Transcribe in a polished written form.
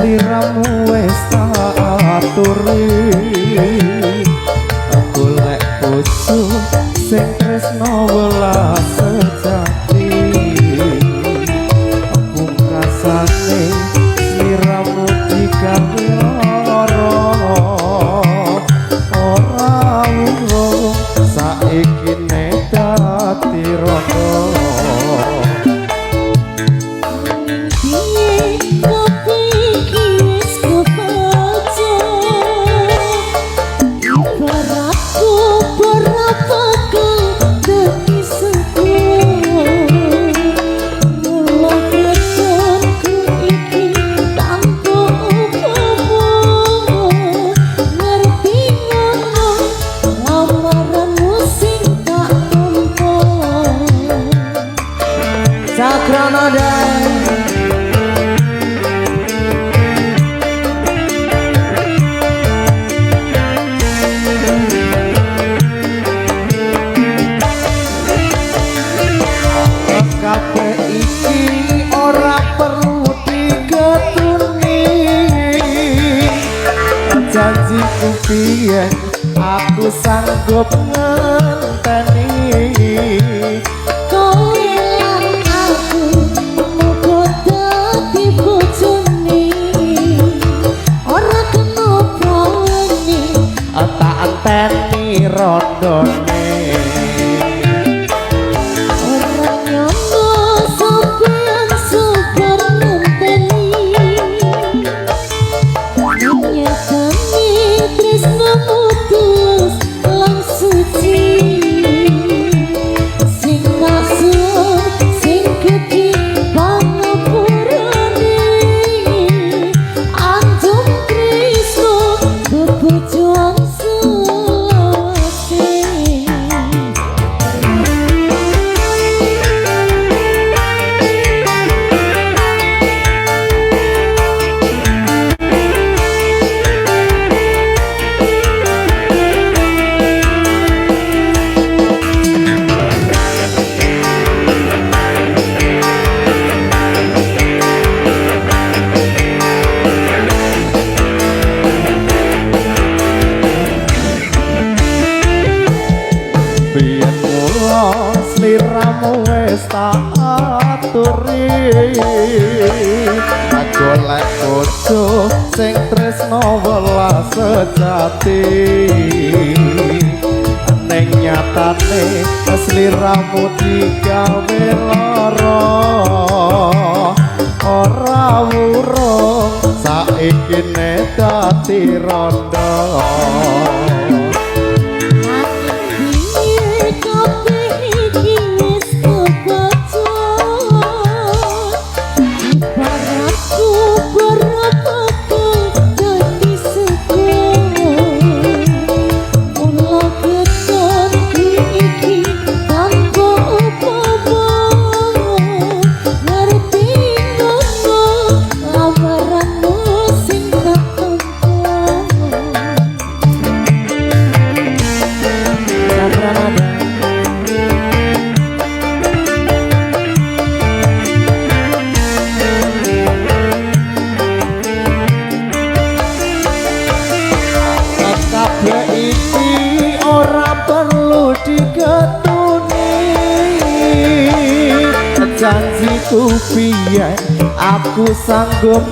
sliramu wis tak aturi golek bojo sing tresno welas sejati pungkasane sliramu digawe lara ora urung saiki nek dadi rondo janjiku piye aku sanggup ngenteni kowe lan aku muga dadi bojone ora kena bawani tak anteni rondone ora nyono sampeyan sabar ngenteni tresnomu tulus lan suci sing masuk sing gedhe pangapurane antum tresno bebojoan selase sliramu wis tak aturi golek bojo sing tresno welas sejati ning nyatane sliramu digawe lara ora wurung saiki nek dadi rondo janjiku piye aku sanggup